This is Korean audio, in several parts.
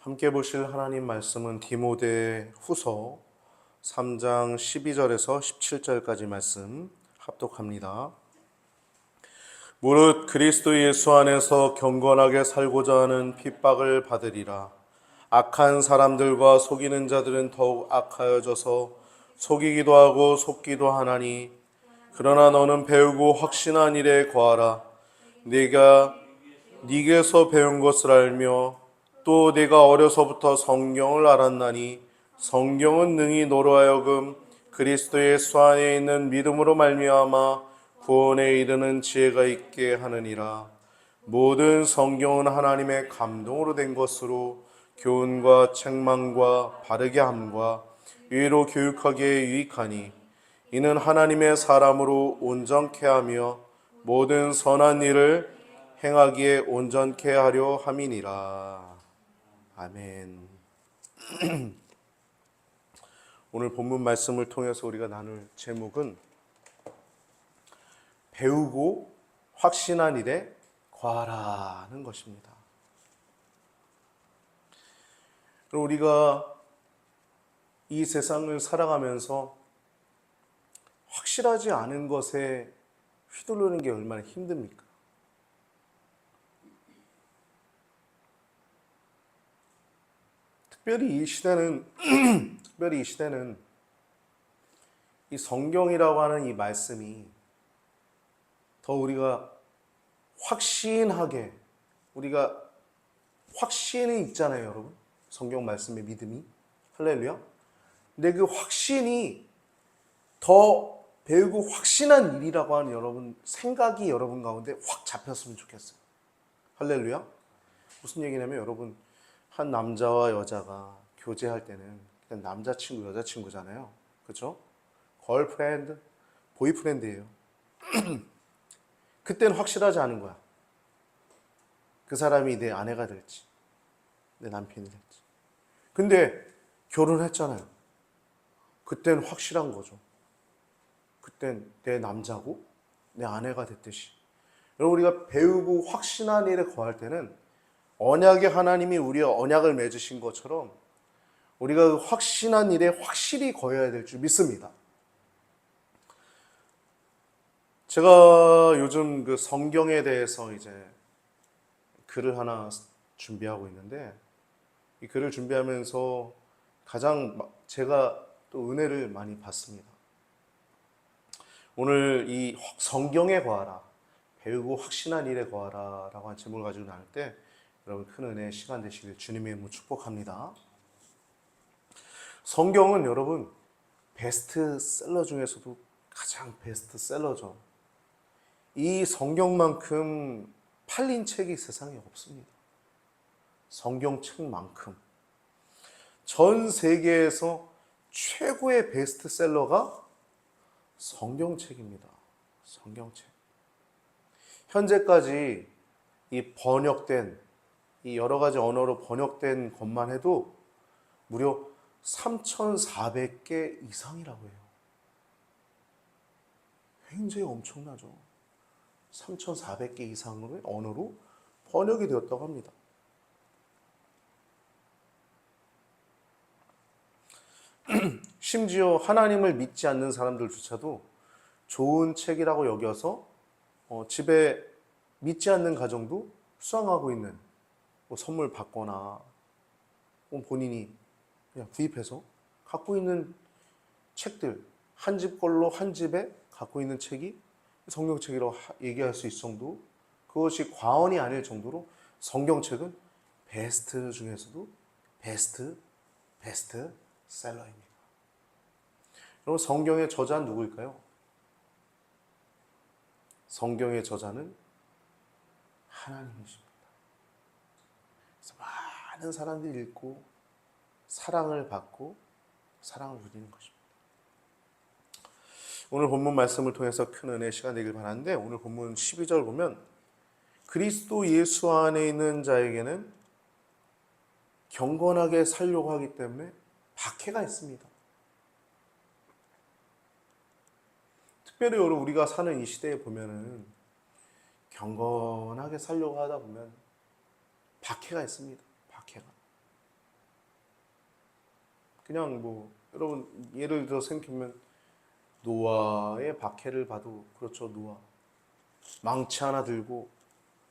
함께 보실 하나님 말씀은 디모데 후서 3장 12절에서 17절까지 말씀 합독합니다. 무릇 그리스도 예수 안에서 경건하게 살고자 하는 핍박을 받으리라. 악한 사람들과 속이는 자들은 더욱 악하여져서 속이기도 하고 속기도 하나니, 그러나 너는 배우고 확신한 일에 거하라. 네가 네게서 배운 것을 알며 또 네가 어려서부터 성경을 알았나니, 성경은 능히 너로 하여금 그리스도 예수 안에 있는 믿음으로 말미암아 구원에 이르는 지혜가 있게 하느니라. 모든 성경은 하나님의 감동으로 된 것으로 교훈과 책망과 바르게 함과 의로 교육하기에 유익하니, 이는 하나님의 사람으로 온전케 하며 모든 선한 일을 행하기에 온전케 하려 함이니라. 아멘. 오늘 본문 말씀을 통해서 우리가 나눌 제목은 배우고 확신한 일에 거하라는 것입니다. 우리가 이 세상을 살아가면서 확실하지 않은 것에 휘둘르는 게 얼마나 힘듭니까? 특별히 이 시대는 이 성경이라고 하는 이 말씀이 더 우리가 확신하게, 우리가 확신이 있잖아요, 여러분. 성경 말씀의 믿음이. 할렐루야. 근데 그 확신이 더 배우고 확신한 일이라고 하는 여러분 생각이 여러분 가운데 확 잡혔으면 좋겠어요. 할렐루야. 무슨 얘기냐면, 여러분, 한 남자와 여자가 교제할 때는 그냥 남자친구, 여자친구잖아요. 그렇죠? 걸프렌드, 보이프렌드예요. 그때는 확실하지 않은 거야. 그 사람이 내 아내가 될지, 내 남편이 될지. 근데 결혼했잖아요. 그때는 확실한 거죠. 그땐 내 남자고 내 아내가 됐듯이. 여러분, 우리가 배우고 확신한 일에 거할 때는 언약의 하나님이 우리와 언약을 맺으신 것처럼 우리가 그 확신한 일에 확실히 거해야 될 줄 믿습니다. 제가 요즘 그 성경에 대해서 이제 글을 하나 준비하고 있는데, 이 글을 준비하면서 가장 제가 또 은혜를 많이 받습니다. 오늘 이 성경에 거하라, 배우고 확신한 일에 거하라 라고 한 제목을 가지고 나눌 때 여러분 큰 은혜의 시간 되시길 주님의 이름으로 축복합니다. 성경은 여러분 베스트셀러 중에서도 가장 베스트셀러죠. 이 성경만큼 팔린 책이 세상에 없습니다. 성경책만큼. 전 세계에서 최고의 베스트셀러가 성경책입니다. 성경책. 현재까지 이 번역된, 이 여러 가지 언어로 번역된 것만 해도 무려 3,400개 이상이라고 해요. 굉장히 엄청나죠. 3,400개 이상의 언어로 번역이 되었다고 합니다. 심지어 하나님을 믿지 않는 사람들조차도 좋은 책이라고 여겨서 집에 믿지 않는 가정도 수강하고 있는, 선물 받거나 본인이 그냥 구입해서 갖고 있는 책들, 한 집 걸로 한 집에 갖고 있는 책이 성경책이라고 얘기할 수 있을 정도, 그것이 과언이 아닐 정도로 성경책은 베스트 중에서도 베스트셀러입니다. 여러분, 성경의 저자는 누구일까요? 성경의 저자는 하나님이십니다. 그래서 많은 사람들이 읽고 사랑을 받고 사랑을 누리는 것입니다. 오늘 본문 말씀을 통해서 큰 은혜의 시간 되길 바라는데, 오늘 본문 12절 보면 그리스도 예수 안에 있는 자에게는 경건하게 살려고 하기 때문에 박해가 있습니다. 특별히 여러분, 우리가 사는 이 시대에 보면은 경건하게 살려고 하다 보면 박해가 있습니다. 박해가. 그냥 뭐 여러분 예를 들어 생각하면 노아의 박해를 봐도 그렇죠. 노아 망치 하나 들고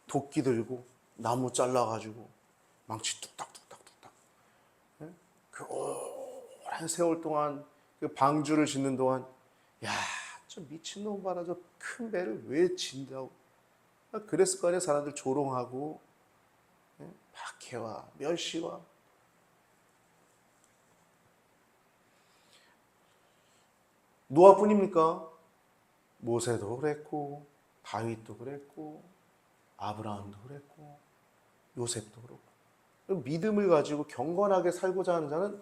도끼 들고 나무 잘라가지고 망치 뚝딱뚝딱뚝딱 그 오랜 세월 동안 그 방주를 짓는 동안 야, 저 미친놈 봐라 저 큰 배를 왜 진다고 그랬을 거 아니에요. 사람들 조롱하고 박해와 멸시와 노아뿐입니까? 모세도 그랬고 다윗도 그랬고 아브라함도 그랬고 요셉도 그렇고 믿음을 가지고 경건하게 살고자 하는 자는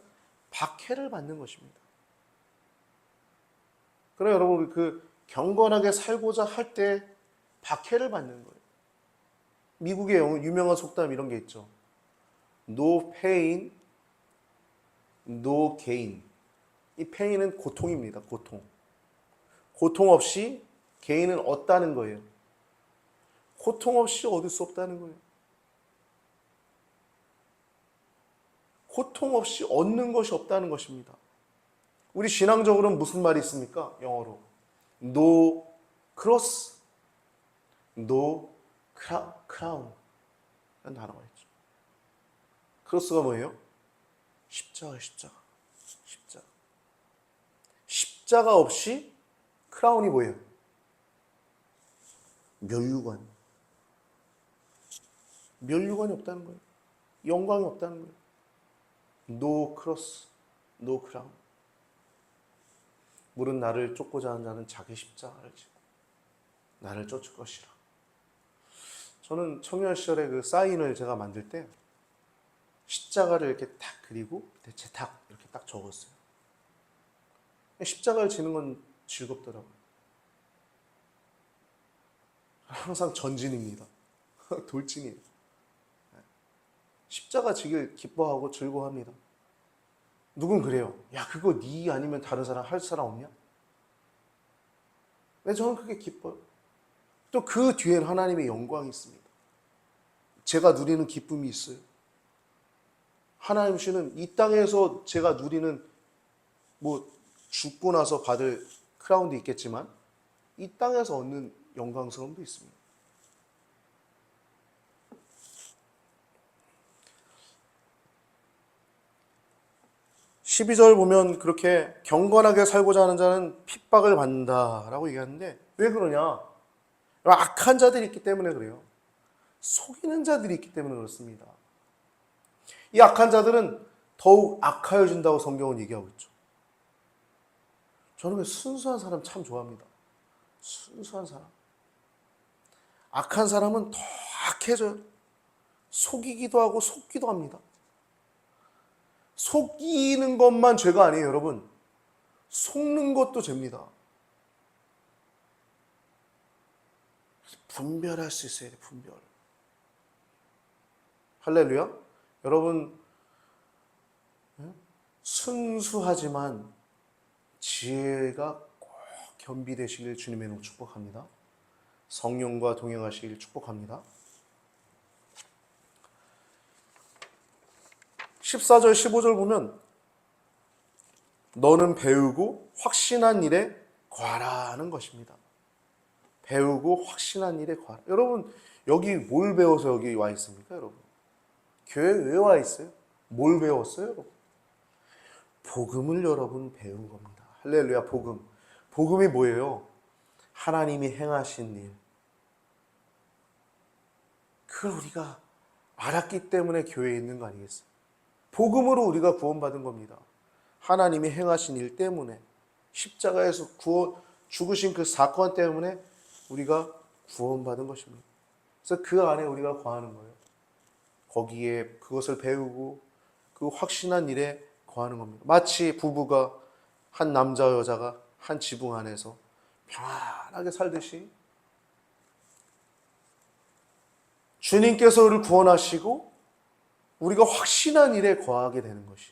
박해를 받는 것입니다. 그럼 여러분 그 경건하게 살고자 할 때 박해를 받는 거예요. 미국의 유명한 속담 이런 게 있죠. No pain, no gain. 이 pain은 고통입니다. 고통. 고통 없이 gain은 얻다는 거예요. 고통 없이 얻을 수 없다는 거예요. 고통 없이 얻는 것이 없다는 것입니다. 우리 신앙적으로는 무슨 말이 있습니까? 영어로. No cross, no crown. 라는 단어가 있죠. 크로스가 뭐예요? 십자가, 십자가. 십자가. 십자가 없이 크라운이 뭐예요? 면류관. 면류관이 없다는 거예요. 영광이 없다는 거예요. No cross, no crown. 물은 나를 쫓고자 하는 자는 자기 십자가를 지고 나를 쫓을 것이라. 저는 청년 시절에 그 사인을 제가 만들 때 십자가를 이렇게 딱 그리고 재탁 이렇게 딱 적었어요. 십자가를 지는 건 즐겁더라고요. 항상 전진입니다. 돌진이에요. 십자가 지길 기뻐하고 즐거워합니다. 누군 그래요. 야, 그거 네 아니면 다른 사람 할 사람 없냐? 네, 저는 그게 기뻐요. 또 그 뒤에는 하나님의 영광이 있습니다. 제가 누리는 기쁨이 있어요. 하나님 씨는 이 땅에서 제가 누리는 뭐 죽고 나서 받을 크라운도 있겠지만 이 땅에서 얻는 영광스러움도 있습니다. 12절 보면 그렇게 경건하게 살고자 하는 자는 핍박을 받는다라고 얘기하는데 왜 그러냐? 악한 자들이 있기 때문에 그래요. 속이는 자들이 있기 때문에 그렇습니다. 이 악한 자들은 더욱 악하여진다고 성경은 얘기하고 있죠. 저는 순수한 사람 참 좋아합니다. 순수한 사람. 악한 사람은 더 악해져요. 속이기도 하고 속기도 합니다. 속이는 것만 죄가 아니에요, 여러분. 속는 것도 죄입니다. 분별할 수 있어야 돼, 분별. 할렐루야. 여러분, 순수하지만 지혜가 꼭 겸비되시길 주님의 이름으로 축복합니다. 성령과 동행하시길 축복합니다. 14절, 15절 보면 너는 배우고 확신한 일에 거하라는 것입니다. 배우고 확신한 일에 거하라. 여러분, 여기 뭘 배워서 여기 와 있습니까, 여러분? 교회 왜 와 있어요? 뭘 배웠어요, 여러분? 복음을 여러분 배운 겁니다. 할렐루야, 복음. 복음이 뭐예요? 하나님이 행하신 일. 그걸 우리가 알았기 때문에 교회에 있는 거 아니겠어요? 복음으로 우리가 구원받은 겁니다. 하나님이 행하신 일 때문에 십자가에서 죽으신 그 사건 때문에 우리가 구원받은 것입니다. 그래서 그 안에 우리가 거하는 거예요. 거기에 그것을 배우고 그 확신한 일에 거하는 겁니다. 마치 부부가 한 남자와 여자가 한 지붕 안에서 편안하게 살듯이 주님께서 우리를 구원하시고 우리가 확신한 일에 거하게 되는 것이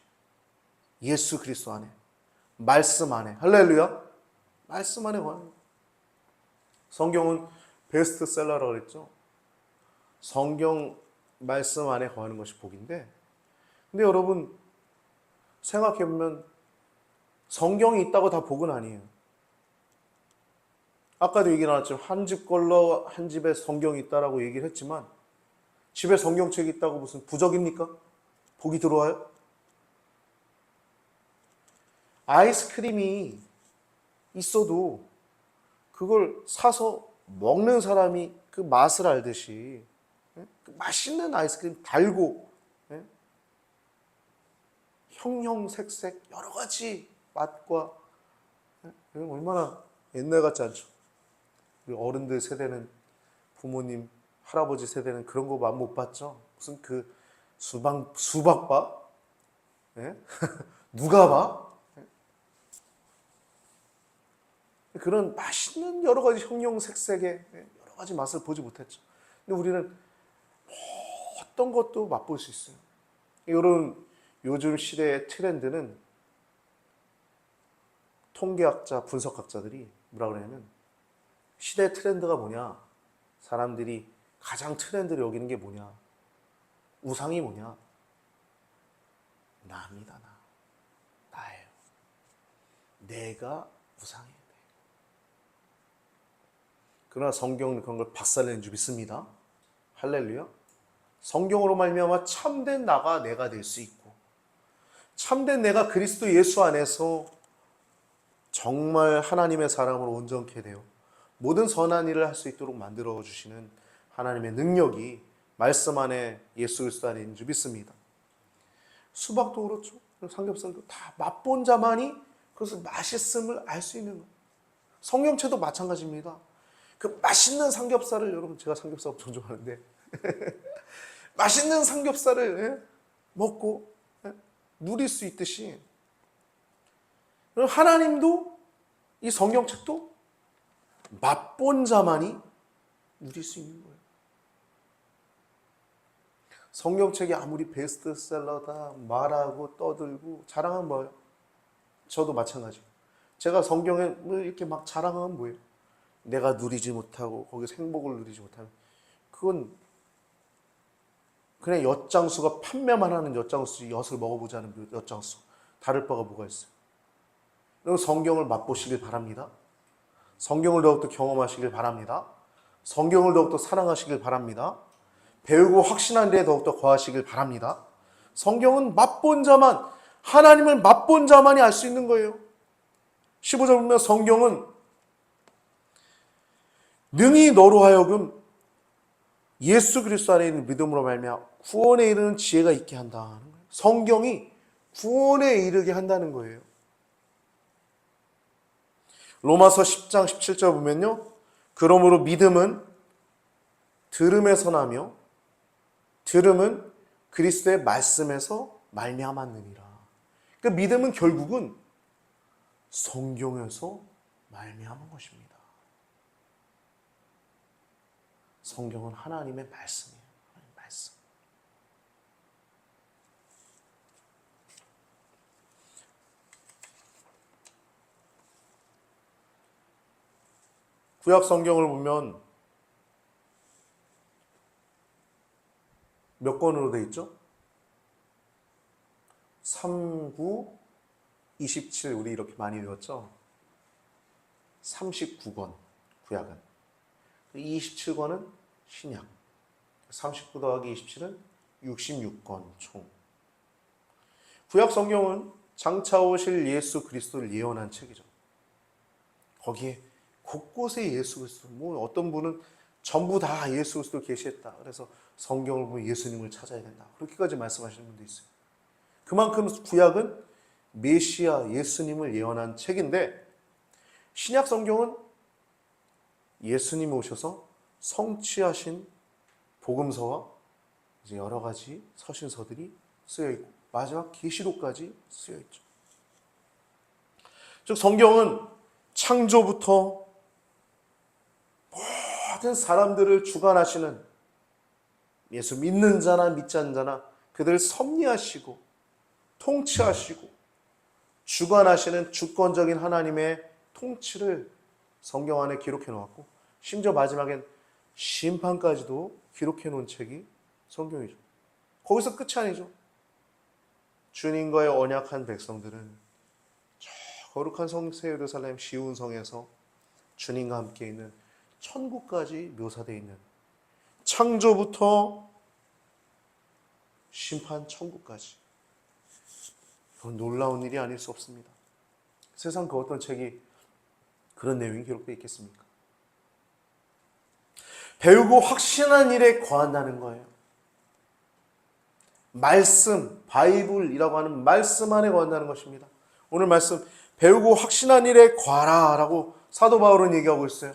예수 그리스도 안에, 말씀 안에, 할렐루야, 말씀 안에 거하는 거예요. 성경은 베스트셀러라고 그랬죠. 성경 말씀 안에 거하는 것이 복인데, 근데 여러분, 생각해보면 성경이 있다고 다 복은 아니에요. 아까도 얘기 나왔지만 한 집 걸러 한 집에 성경이 있다라고 얘기를 했지만 집에 성경책이 있다고 무슨 부적입니까? 복이 들어와요? 아이스크림이 있어도 그걸 사서 먹는 사람이 그 맛을 알듯이 그 맛있는 아이스크림 달고 형형색색 여러 가지 맛과 이건 얼마나 옛날 같지 않죠? 우리 어른들 세대는 부모님, 할아버지 세대는 그런 거 맛 못 봤죠? 무슨 그 수박밥? 예? 누가 봐? 그런 맛있는 여러 가지 형형색색의 여러 가지 맛을 보지 못했죠. 근데 우리는 어떤 것도 맛볼 수 있어요. 이런 요즘 시대의 트렌드는 통계학자, 분석학자들이 뭐라 그러냐면 시대 트렌드가 뭐냐? 사람들이 가장 트렌드를 여기는 게 뭐냐? 우상이 뭐냐? 나입니다, 나. 나예요. 내가 우상이에요. 그러나 성경은 그런 걸 박살내는 줄 믿습니다. 할렐루야. 성경으로 말미암아 참된 나가 내가 될 수 있고 참된 내가 그리스도 예수 안에서 정말 하나님의 사람으로 온전케 되어 모든 선한 일을 할 수 있도록 만들어 주시는 하나님의 능력이 말씀 안에 예수 그리스도 안에 있는 줄 믿습니다. 수박도 그렇죠. 삼겹살도 다 맛본 자만이 그것을 맛있음을 알 수 있는 거예요. 성경책도 마찬가지입니다. 그 맛있는 삼겹살을 여러분 제가 삼겹살 엄청 좋아하는데 맛있는 삼겹살을 먹고 누릴 수 있듯이 하나님도 이 성경책도 맛본 자만이 누릴 수 있는 거예요. 성경책이 아무리 베스트셀러다 말하고 떠들고 자랑하면 뭐예요? 저도 마찬가지예요. 제가 성경을 이렇게 막 자랑하면 뭐예요? 내가 누리지 못하고 거기서 행복을 누리지 못하면 그건 그냥 엿장수가 판매만 하는 엿장수 엿을 먹어보자는 엿장수 다를 바가 뭐가 있어요? 여러분 성경을 맛보시길 바랍니다. 성경을 더욱더 경험하시길 바랍니다. 성경을 더욱더 사랑하시길 바랍니다. 배우고 확신한 데에 더욱더 거하시길 바랍니다. 성경은 맛본 자만 하나님을 맛본 자만이 알 수 있는 거예요. 15절 보면 성경은 능히 너로 하여금 예수 그리스도 안에 있는 믿음으로 말미암아 구원에 이르는 지혜가 있게 한다는 거예요. 성경이 구원에 이르게 한다는 거예요. 로마서 10장 17절 보면요. 그러므로 믿음은 들음에서 나며 들음은 그리스도의 말씀에서 말미암았느니라. 그러니까 믿음은 결국은 성경에서 말미암은 것입니다. 성경은 하나님의 말씀이에요. 하나님의 말씀. 구약 성경을 보면 몇 권으로 되어 있죠? 3, 9, 27 우리 이렇게 많이 외웠죠? 39권 구약은. 27권은 신약. 39 더하기 27은 66권 총. 구약 성경은 장차 오실 예수 그리스도를 예언한 책이죠. 거기에 곳곳에 예수 그리스도, 뭐 어떤 분은 전부 다 예수 그리스도를 계시했다. 그래서 성경을 보면 예수님을 찾아야 된다. 그렇게까지 말씀하시는 분도 있어요. 그만큼 구약은 메시아 예수님을 예언한 책인데 신약 성경은 예수님이 오셔서 성취하신 복음서와 이제 여러 가지 서신서들이 쓰여 있고 마지막 계시록까지 쓰여 있죠. 즉 성경은 창조부터 모든 사람들을 주관하시는 예수 믿는 자나 믿지 않는 자나 그들을 섭리하시고 통치하시고 주관하시는 주권적인 하나님의 통치를 성경 안에 기록해 놓았고 심지어 마지막엔 심판까지도 기록해 놓은 책이 성경이죠. 거기서 끝이 아니죠. 주님과의 언약한 백성들은 저 거룩한 새 예루살렘 시온 성에서 주님과 함께 있는 천국까지 묘사되어 있는, 창조부터 심판 천국까지, 그건 놀라운 일이 아닐 수 없습니다. 세상 그 어떤 책이 그런 내용이 기록되어 있겠습니까? 배우고 확신한 일에 거한다는 거예요. 말씀, 바이블이라고 하는 말씀 안에 거한다는 것입니다. 오늘 말씀, 배우고 확신한 일에 거하라 라고 사도 바울은 얘기하고 있어요.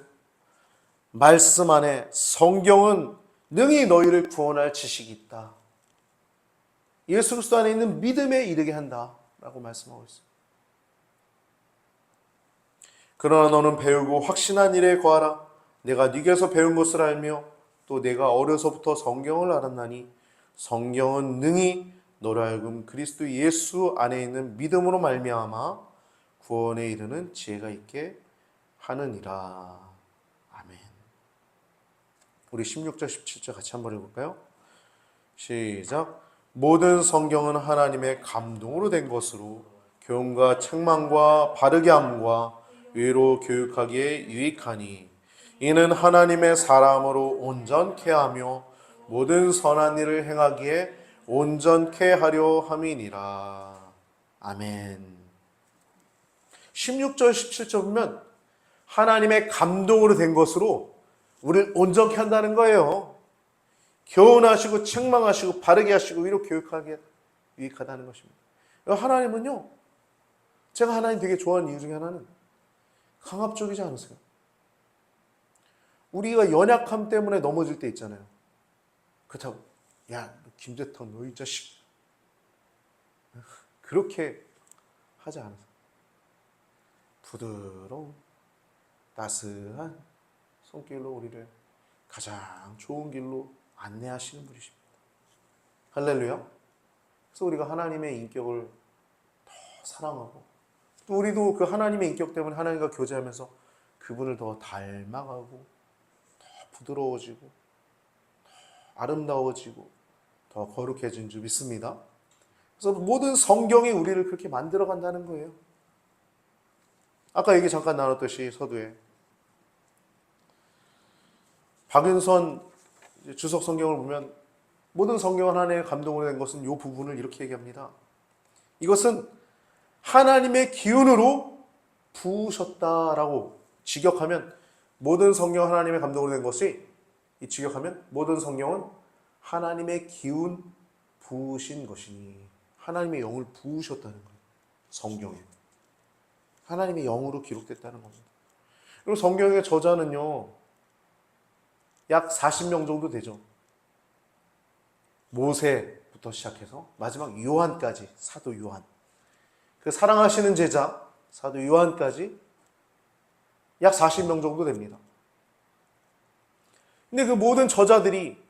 말씀 안에, 성경은 능히 너희를 구원할 지식이 있다. 예수 그리스도 안에 있는 믿음에 이르게 한다 라고 말씀하고 있어요. 그러나 너는 배우고 확신한 일에 거하라. 내가 네게서 배운 것을 알며 또 내가 어려서부터 성경을 알았나니 성경은 능히 너로 하여금 그리스도 예수 안에 있는 믿음으로 말미암아 구원에 이르는 지혜가 있게 하느니라. 아멘. 우리 16절 17절 같이 한번 읽을까요? 시작. 모든 성경은 하나님의 감동으로 된 것으로 교훈과 책망과 바르게 함과 의로 교육하기에 유익하니 이는 하나님의 사람으로 온전케 하며 모든 선한 일을 행하기에 온전케 하려 함이니라. 아멘. 16절 17절 보면 하나님의 감동으로 된 것으로 우리를 온전케 한다는 거예요. 교훈하시고 책망하시고 바르게 하시고 위로 교육하기에 유익하다는 것입니다. 하나님은요, 제가 하나님 되게 좋아하는 이유 중에 하나는 강압적이지 않으세요. 우리가 연약함 때문에 넘어질 때 있잖아요. 그렇다고 야 김재탁 너 이 자식 그렇게 하지 않으세요. 부드러운 따스한 손길로 우리를 가장 좋은 길로 안내하시는 분이십니다. 할렐루야. 그래서 우리가 하나님의 인격을 더 사랑하고 또 우리도 그 하나님의 인격 때문에 하나님과 교제하면서 그분을 더 닮아가고 더 부드러워지고 더 아름다워지고 더 거룩해진 줄 믿습니다. 그래서 모든 성경이 우리를 그렇게 만들어 간다는 거예요. 아까 얘기 잠깐 나눴듯이 서두에 박윤선 주석 성경을 보면 모든 성경은 하나님의 감동으로 된 것은 이 부분을 이렇게 얘기합니다. 이것은 하나님의 기운으로 부으셨다라고 직역하면 모든 성경은 하나님의 감동으로 된 것이 이 직역하면 모든 성경은 하나님의 기운 부으신 것이니 하나님의 영을 부으셨다는 거예요. 성경에 하나님의 영으로 기록됐다는 겁니다. 그리고 성경의 저자는요 약 40명 정도 되죠. 모세부터 시작해서 마지막 요한까지, 사도 요한, 그 사랑하시는 제자 사도 요한까지 약 40명 정도 됩니다. 근데 그 모든 저자들이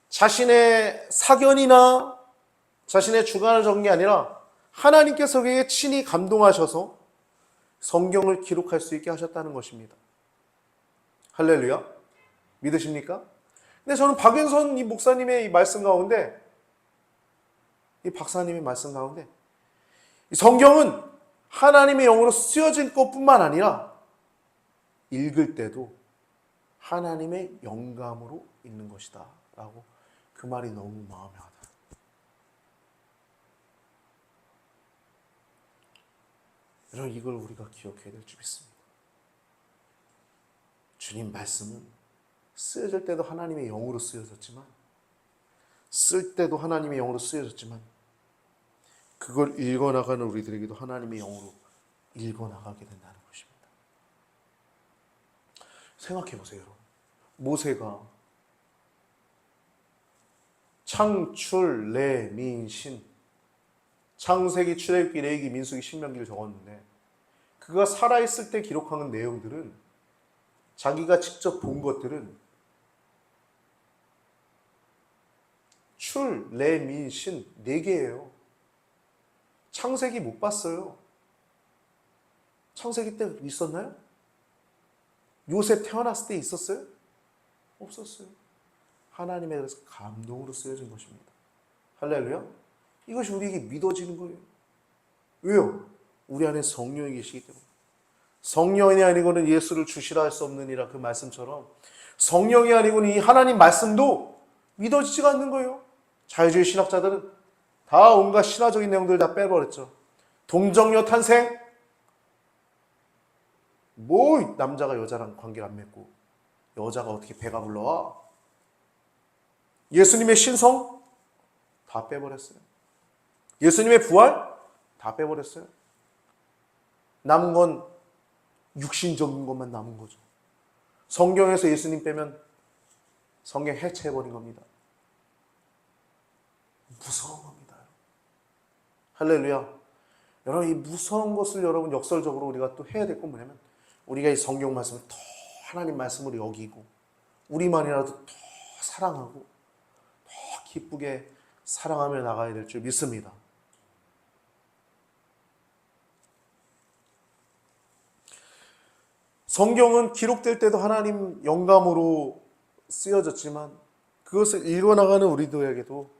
자신의 사견이나 자신의 주관을 적은 게 아니라 하나님께서 그에게 친히 감동하셔서 성경을 기록할 수 있게 하셨다는 것입니다. 할렐루야. 믿으십니까? 근데 저는 박윤선 이 목사님의 이 말씀 가운데, 이 박사님의 말씀 가운데, 이 성경은 하나님의 영으로 쓰여진 것뿐만 아니라 읽을 때도 하나님의 영감으로 읽는 것이다 라고 그 말이 너무 마음에 와닿아요. 여러분 이걸 우리가 기억해야 될 줄 믿습니다. 주님 말씀은 쓰여질 때도 하나님의 영으로 쓰여졌지만 쓸 때도 하나님의 영으로 쓰여졌지만 그걸 읽어나가는 우리들에게도 하나님의 영으로 읽어나가게 된다는 것입니다. 생각해 보세요. 모세가 창출, 내, 민, 신, 창세기, 출애굽기, 레위기, 민수기, 신명기를 적었는데 그가 살아있을 때 기록하는 내용들은 자기가 직접 본 것들은 출, 레, 민, 신 4개예요. 창세기 못 봤어요. 창세기 때 있었나요? 요셉 태어났을 때 있었어요? 없었어요. 하나님의 감동으로 쓰여진 것입니다. 할렐루야. 이것이 우리에게 믿어지는 거예요. 왜요? 우리 안에 성령이 계시기 때문에. 성령이 아니고는 예수를 주시라 할 수 없느니라, 그 말씀처럼 성령이 아니고는 이 하나님 말씀도 믿어지지가 않는 거예요. 자유주의 신학자들은 다 온갖 신화적인 내용들 다 빼버렸죠. 동정녀 탄생? 뭐 남자가 여자랑 관계를 안 맺고 여자가 어떻게 배가 불러와? 예수님의 신성? 다 빼버렸어요. 예수님의 부활? 다 빼버렸어요. 남은 건 육신적인 것만 남은 거죠. 성경에서 예수님 빼면 성경 해체해버린 겁니다. 무서운 겁니다. 할렐루야. 여러분, 이 무서운 것을 여러분 역설적으로 우리가 또 해야 될 건 뭐냐면, 우리가 이 성경 말씀을 더 하나님 말씀으로 여기고 우리만이라도 더 사랑하고 더 기쁘게 사랑하며 나가야 될 줄 믿습니다. 성경은 기록될 때도 하나님 영감으로 쓰여졌지만 그것을 읽어나가는 우리들에게도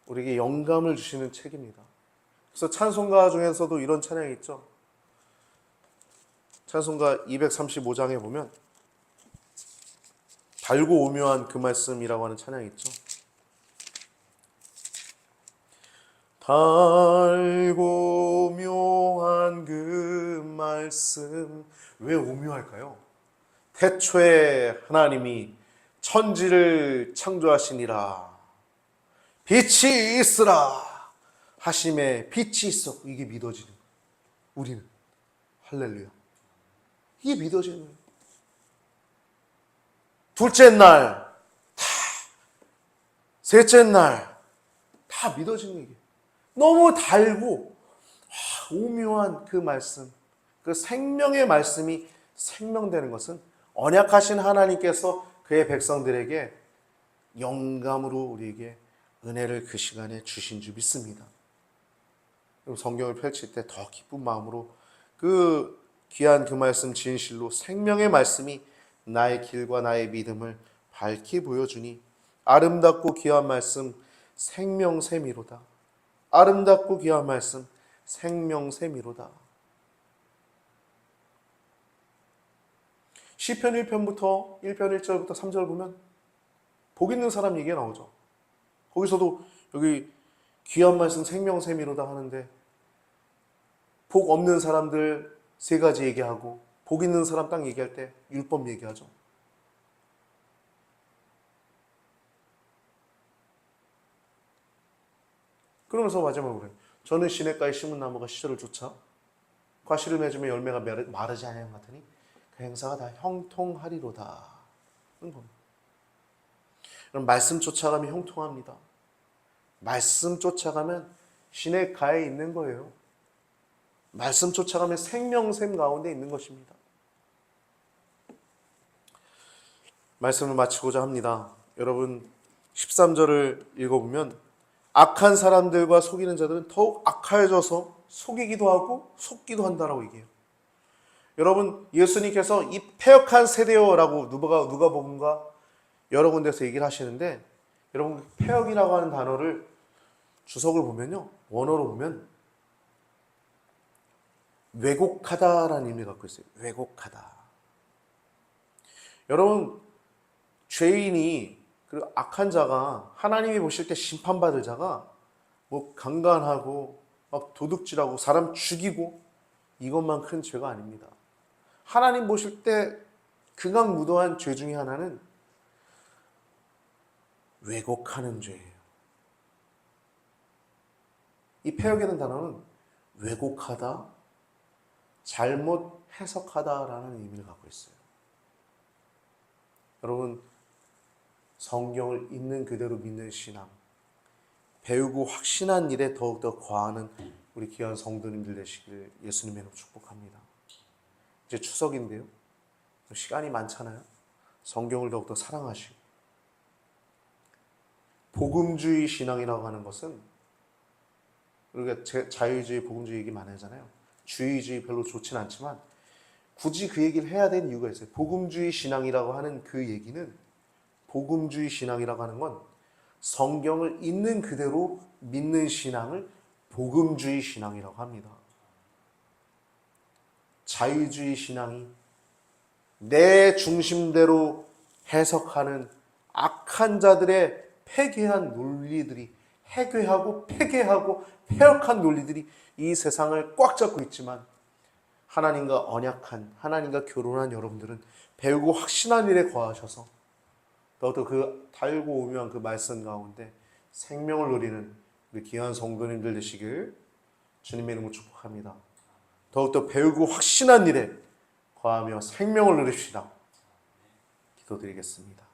우리에게 영감을 주시는 책입니다. 그래서 찬송가 중에서도 이런 찬양이 있죠. 찬송가 235장에 보면 달고 오묘한 그 말씀이라고 하는 찬양이 있죠. 달고 묘한 그 말씀. 왜 오묘할까요? 태초에 하나님이 천지를 창조하시니라 빛이 있으라 하심에 빛이 있었고, 이게 믿어지는 거예요. 우리는 할렐루야, 이게 믿어지는 거예요. 둘째 날 다, 셋째 날 다 믿어지는 거예요. 너무 달고 오묘한 그 말씀, 그 생명의 말씀이 생명되는 것은 언약하신 하나님께서 그의 백성들에게 영감으로 우리에게 은혜를 그 시간에 주신 줄 믿습니다. 성경을 펼칠 때 더 기쁜 마음으로 그 귀한 그 말씀, 진실로 생명의 말씀이 나의 길과 나의 믿음을 밝히 보여주니 아름답고 귀한 말씀 생명샘이로다. 아름답고 귀한 말씀 생명샘이로다. 시편 1편부터 1편 1절부터 3절 보면 복 있는 사람 얘기가 나오죠. 거기서도 여기 귀한 말씀 생명샘이로다 하는데 복 없는 사람들 세 가지 얘기하고 복 있는 사람 딱 얘기할 때 율법 얘기하죠. 그러면서 마지막으로 그래요. 저는 시냇가에 심은 나무가 시절을 쫓아 과실을 맺으며 열매가 마르지 아니하는 것 같으니 그 행사가 다 형통하리로다. 그럼 말씀 쫓아가면 형통합니다. 말씀 쫓아가면 시냇가에 있는 거예요. 말씀 쫓아가면 생명샘 가운데 있는 것입니다. 말씀을 마치고자 합니다. 여러분 13절을 읽어보면 악한 사람들과 속이는 자들은 더욱 악해져서 속이기도 하고 속기도 한다라고 얘기해요. 여러분 예수님께서 이 패역한 세대여라고 누가복음과 여러 군데서 얘기를 하시는데, 여러분 패역이라고 하는 단어를 주석을 보면요, 원어로 보면 왜곡하다라는 의미를 갖고 있어요. 왜곡하다. 여러분 죄인이, 그리고 악한 자가, 하나님이 보실 때 심판받을 자가 뭐 강간하고 막 도둑질하고 사람 죽이고 이것만 큰 죄가 아닙니다. 하나님 보실 때 극악무도한 죄 중에 하나는 왜곡하는 죄예요. 이 패역이라는 단어는 왜곡하다, 잘못 해석하다라는 의미를 갖고 있어요. 여러분 성경을 있는 그대로 믿는 신앙, 배우고 확신한 일에 더욱더 과하는 우리 귀한 성도님들 되시길 예수님의 이름으로 축복합니다. 이제 추석인데요, 시간이 많잖아요. 성경을 더욱더 사랑하시고, 복음주의 신앙이라고 하는 것은, 우리가 자유주의, 복음주의 얘기 많이 하잖아요. 주의주의 별로 좋진 않지만 굳이 그 얘기를 해야 되는 이유가 있어요. 복음주의 신앙이라고 하는 그 얘기는, 복음주의 신앙이라고 하는 건 성경을 있는 그대로 믿는 신앙을 복음주의 신앙이라고 합니다. 자유주의 신앙이 내 중심대로 해석하는 악한 자들의 폐괴한 논리들이, 해괴하고 폐괴하고 폐역한 논리들이 이 세상을 꽉 잡고 있지만, 하나님과 언약한, 하나님과 결혼한 여러분들은 배우고 확신한 일에 거하셔서 더욱더 그 달고 오묘한 그 말씀 가운데 생명을 누리는 우리 귀한 성도님들 되시길 주님의 이름으로 축복합니다. 더욱더 배우고 확신한 일에 거하며 생명을 누립시다. 기도드리겠습니다.